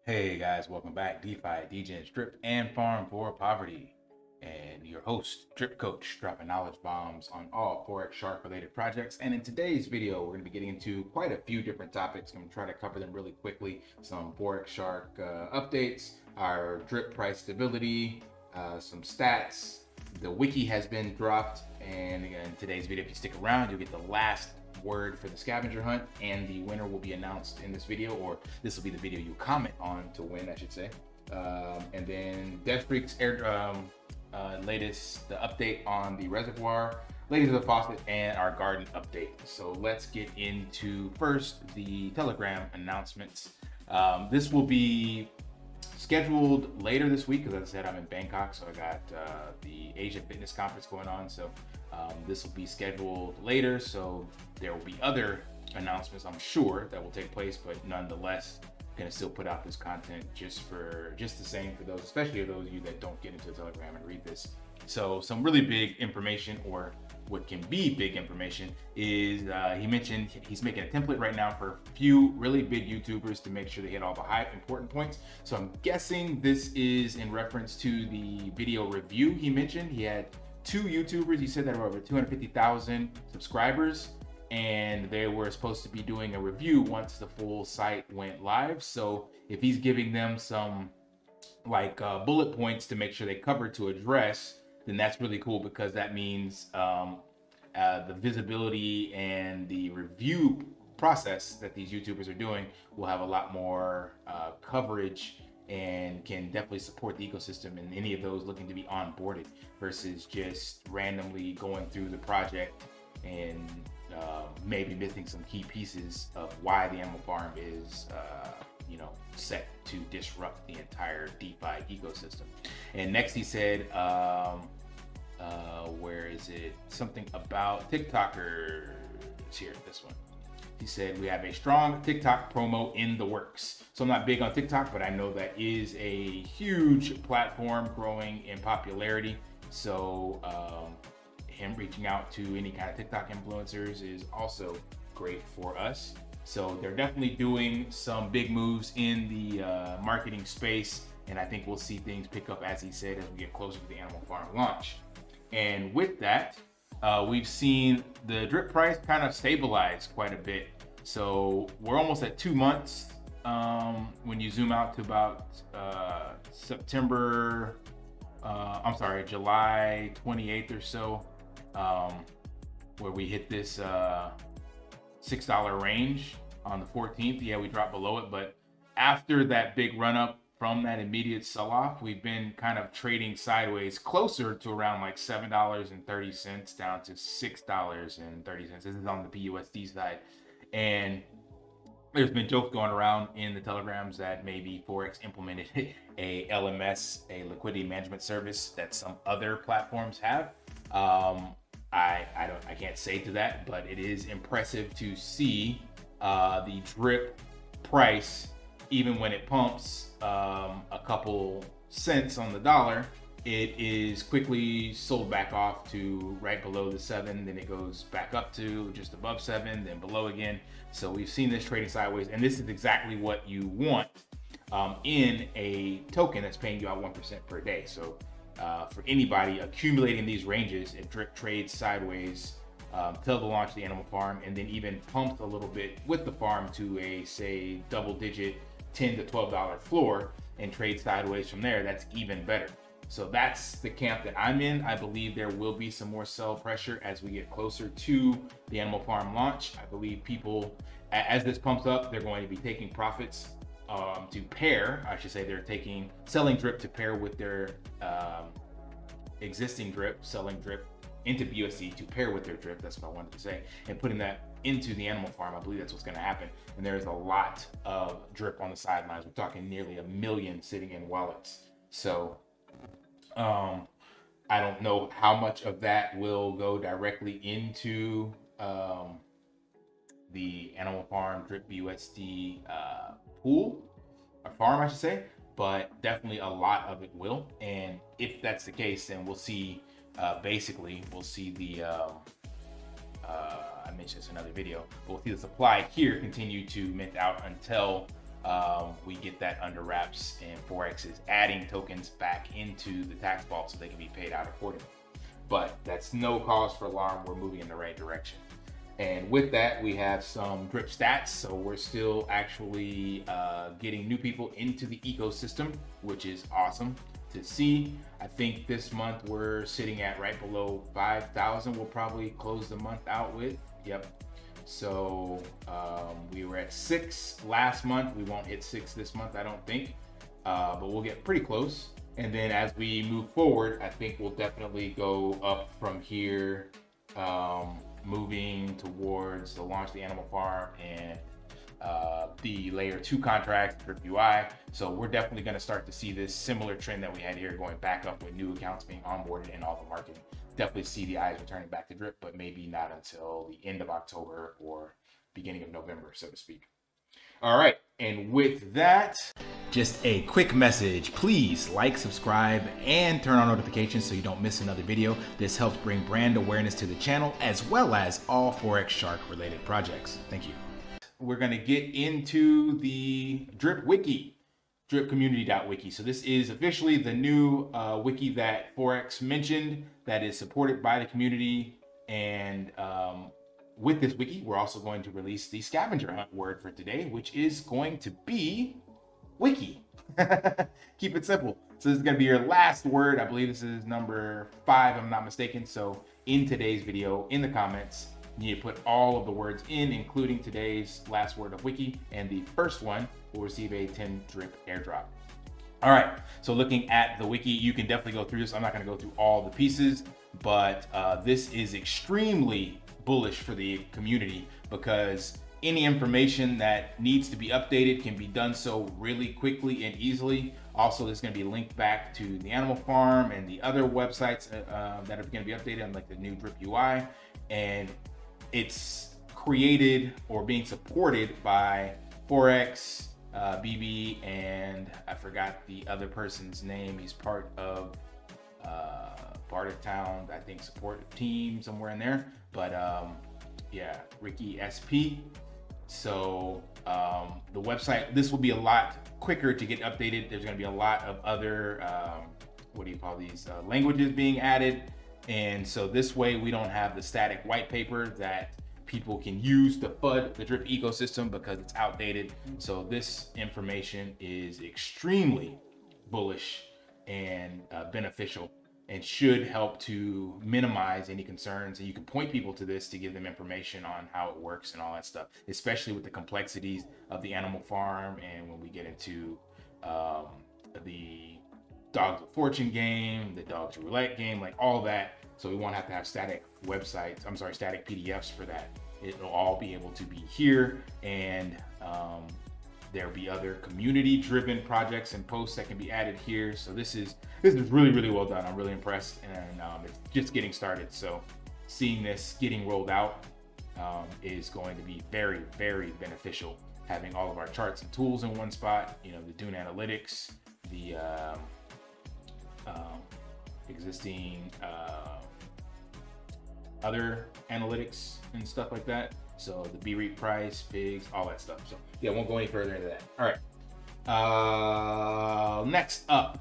Hey guys, welcome back. DeFi, degens, drip, and farm for poverty. And your host, Drip Coach, dropping knowledge bombs on all Forex Shark related projects. And in today's video, we're going to be getting into quite a few different topics. I'm going to try to cover them really quickly. Some Forex Shark updates, our drip price stability, some stats. The wiki has been dropped. And in today's video, if you stick around, you'll get the last word for the scavenger hunt, and the winner will be announced in this video, or this will be the video you comment on to win, I should say. And then DevFreak's latest, the update on the Reservoir, ladies of the Faucet, and our garden update. So let's get into first the Telegram announcements. This will be scheduled later this week because, as I said, I'm in Bangkok, so I got the Asia Fitness Conference going on. So this will be scheduled later, so there will be other announcements, I'm sure, that will take place, but nonetheless, gonna still put out this content just the same for those, especially those of you that don't get into the Telegram and read this. So some really big information, or what can be big information, is he mentioned he's making a template right now for a few really big YouTubers to make sure they hit all the high important points. So I'm guessing this is in reference to the video review he mentioned. He had two YouTubers, he said, that were over 250,000 subscribers, and they were supposed to be doing a review once the full site went live. So if he's giving them some like bullet points to make sure they cover to address, then that's really cool, because that means the visibility and the review process that these YouTubers are doing will have a lot more coverage, and can definitely support the ecosystem and any of those looking to be onboarded, versus just randomly going through the project and maybe missing some key pieces of why the animal farm is set to disrupt the entire DeFi ecosystem. And next he said, where is it? Something about TikTokers here, this one. He said, we have a strong TikTok promo in the works. So I'm not big on TikTok, but I know that is a huge platform growing in popularity. So him reaching out to any kind of TikTok influencers is also great for us. So they're definitely doing some big moves in the marketing space. And I think we'll see things pick up, as he said, as we get closer to the animal farm launch. And with that, we've seen the drip price kind of stabilize quite a bit. So we're almost at 2 months when you zoom out to about July 28th or so, where we hit this $6 range on the 14th. Yeah, we dropped below it, but after that big run up from that immediate sell-off, we've been kind of trading sideways closer to around like $7.30 down to $6.30. This is on the PUSD side. And there's been jokes going around in the telegrams that maybe Forex implemented a LMS, a liquidity management service that some other platforms have. I can't say to that, but it is impressive to see the drip price, even when it pumps a couple cents on the dollar, it is quickly sold back off to right below the 7, then it goes back up to just above 7, then below again. So we've seen this trading sideways, and this is exactly what you want in a token that's paying you out 1% per day. So for anybody accumulating these ranges, if drip trades sideways till the launch of the animal farm, and then even pumps a little bit with the farm to a, say, double-digit $10 to $12 floor, and trade sideways from there, that's even better. So that's the camp that I'm in. I believe there will be some more sell pressure as we get closer to the animal farm launch. I believe people, as this pumps up, they're going to be taking profits to pair, I should say, selling drip to pair with their existing drip, selling drip into BUSD to pair with their drip, that's what I wanted to say, and putting that into the animal farm. I believe that's what's going to happen. And there's a lot of drip on the sidelines. We're talking nearly 1 million sitting in wallets. So I don't know how much of that will go directly into the animal farm drip BUSD pool, or farm, I should say, but definitely a lot of it will. And if that's the case, then we'll see, basically, we'll see the I mentioned this in another video, but we'll see the supply here continue to mint out until we get that under wraps, and Forex is adding tokens back into the tax vault so they can be paid out accordingly. But that's no cause for alarm. We're moving in the right direction. And with that, we have some drip stats. So we're still actually getting new people into the ecosystem, which is awesome to see. I think this month we're sitting at right below 5,000. We'll probably close the month out with. Yep. So we were at 6 last month. We won't hit 6 this month, I don't think, but we'll get pretty close. And then as we move forward, I think we'll definitely go up from here, moving towards the launch of the animal farm and the layer 2 contract for UI. So we're definitely going to start to see this similar trend that we had here, going back up with new accounts being onboarded and all the marketing. Definitely see the eyes returning back to drip, but maybe not until the end of October or beginning of November, so to speak. All right, and with that, just a quick message. Please like, subscribe, and turn on notifications so you don't miss another video. This helps bring brand awareness to the channel, as well as all Forex Shark related projects. Thank you. We're gonna get into the Drip Wiki, dripcommunity.wiki. So this is officially the new wiki that Forex mentioned that is supported by the community. And with this wiki, we're also going to release the scavenger hunt word for today, which is going to be wiki. Keep it simple. So this is going to be your last word. I believe this is number 5, if I'm not mistaken. So in today's video, in the comments, you need to put all of the words in, including today's last word of wiki, and the first one will receive a 10 drip airdrop. All right, so looking at the wiki, you can definitely go through this. I'm not going to go through all the pieces, but this is extremely bullish for the community because any information that needs to be updated can be done so really quickly and easily. Also, there's going to be linked back to the animal farm and the other websites that are going to be updated on like the new drip UI, and it's created or being supported by Forex, BB, and I forgot the other person's name. He's part of Town, I think, support team somewhere in there. But yeah, Ricky SP. So the website, this will be a lot quicker to get updated. There's going to be a lot of other what do you call these languages being added, and so this way we don't have the static white paper that people can use to FUD the drip ecosystem because it's outdated. So this information is extremely bullish and beneficial, and should help to minimize any concerns. And you can point people to this to give them information on how it works and all that stuff, especially with the complexities of the animal farm. And when we get into the Dogs of Fortune game, the Dogs Roulette game, like all that. So we won't have to have static websites, I'm sorry, static PDFs for that. It'll all be able to be here, and there'll be other community-driven projects and posts that can be added here. So this is really, really well done. I'm really impressed, and it's just getting started. So seeing this getting rolled out is going to be very, very beneficial. Having all of our charts and tools in one spot, you know, the Dune Analytics, the existing other analytics and stuff like that. So the B-REIT price, PIGGY, all that stuff. So yeah, I won't go any further into that. All right. Next up,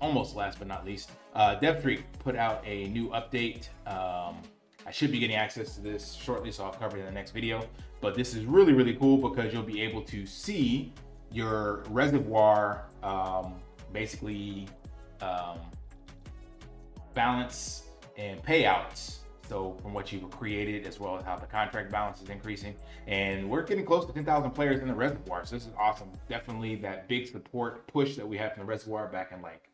almost last but not least, Dev3 put out a new update. I should be getting access to this shortly, so I'll cover it in the next video. But this is really, really cool because you'll be able to see your reservoir basically balance and payouts. So from what you've created, as well as how the contract balance is increasing. And we're getting close to 10,000 players in the reservoir. So this is awesome. Definitely that big support push that we had from the reservoir back in like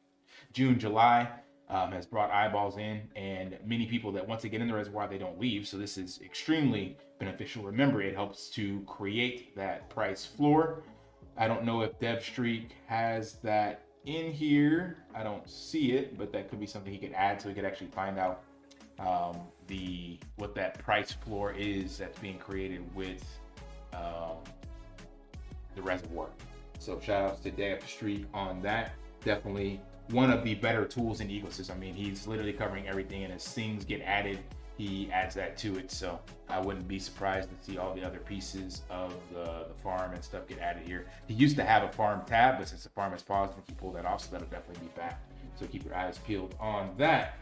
June, July has brought eyeballs in, and many people that once they get in the reservoir, they don't leave. So this is extremely beneficial. Remember, it helps to create that price floor. I don't know if DevStreak has that in here. I don't see it, but that could be something he could add so he could actually find out what that price floor is that's being created with the reservoir. So shout outs to DevStreak on that. Definitely one of the better tools in the ecosystem. I mean, he's literally covering everything, and as things get added he adds that to it. So I wouldn't be surprised to see all the other pieces of the farm and stuff get added here. He used to have a farm tab, but since the farm has paused, I think he pulled that off, so that'll definitely be back. So keep your eyes peeled on that.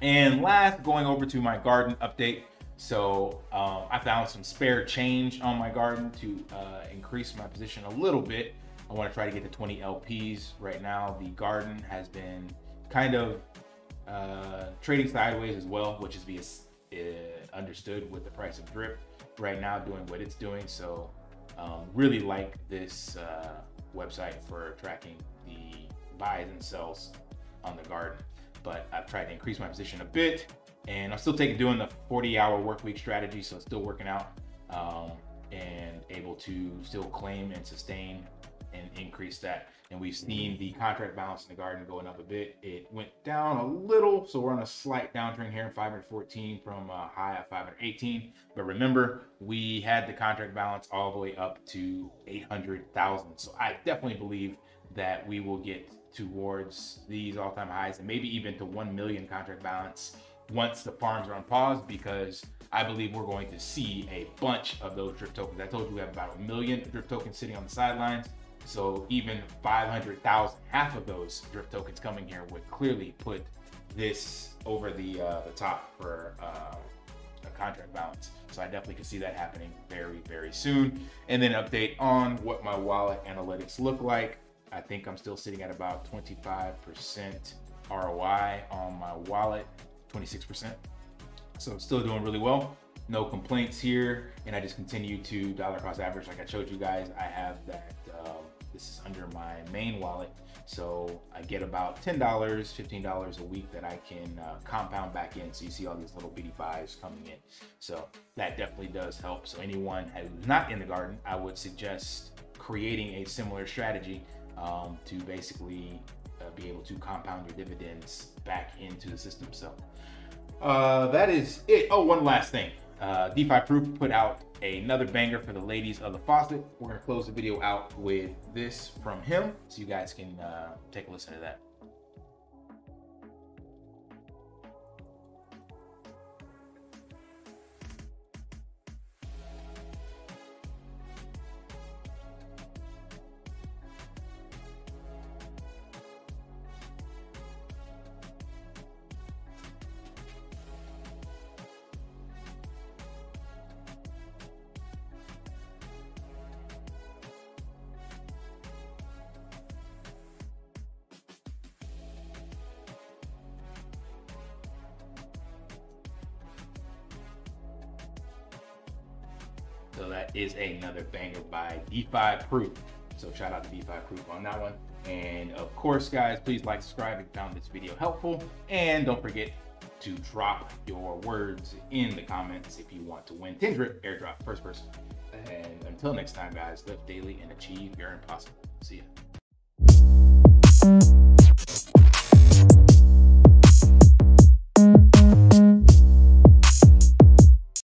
And last, going over to my garden update. So I found some spare change on my garden to increase my position a little bit. I want to try to get to 20 LPs. Right now, the garden has been kind of trading sideways as well, which is being understood with the price of drip right now doing what it's doing. So really like this website for tracking the buys and sells on the garden. But I've tried to increase my position a bit, and I'm still doing the 40-hour work week strategy, so it's still working out, and able to still claim and sustain and increase that. And we've seen the contract balance in the garden going up a bit. It went down a little, so we're on a slight downtrend here in 514 from a high of 518. But remember, we had the contract balance all the way up to 800,000. So I definitely believe that we will get towards these all-time highs and maybe even to 1 million contract balance once the farms are on pause, because I believe we're going to see a bunch of those drip tokens. I told you we have about 1 million drip tokens sitting on the sidelines. So even 500,000, half of those drip tokens coming here would clearly put this over the top for a contract balance. So I definitely can see that happening very, very soon. And then update on what my wallet analytics look like. I think I'm still sitting at about 25% ROI on my wallet, 26%. So still doing really well. No complaints here. And I just continue to dollar cost average. Like I showed you guys, I have that, this is under my main wallet. So I get about $10, $15 a week that I can compound back in. So you see all these little bitty buys coming in. So that definitely does help. So anyone who's not in the garden, I would suggest creating a similar strategy to basically be able to compound your dividends back into the system. So that is it. Oh, one last thing. DeFi Proof put out another banger for the ladies of the faucet. We're gonna close the video out with this from him, so you guys can take a listen to that. So that is another banger by DeFi Proof. So shout out to DeFi Proof on that one. And of course, guys, please like, subscribe if you found this video helpful. And don't forget to drop your words in the comments if you want to win 10 drip airdrop first person. And until next time, guys, live daily and achieve your impossible. See ya.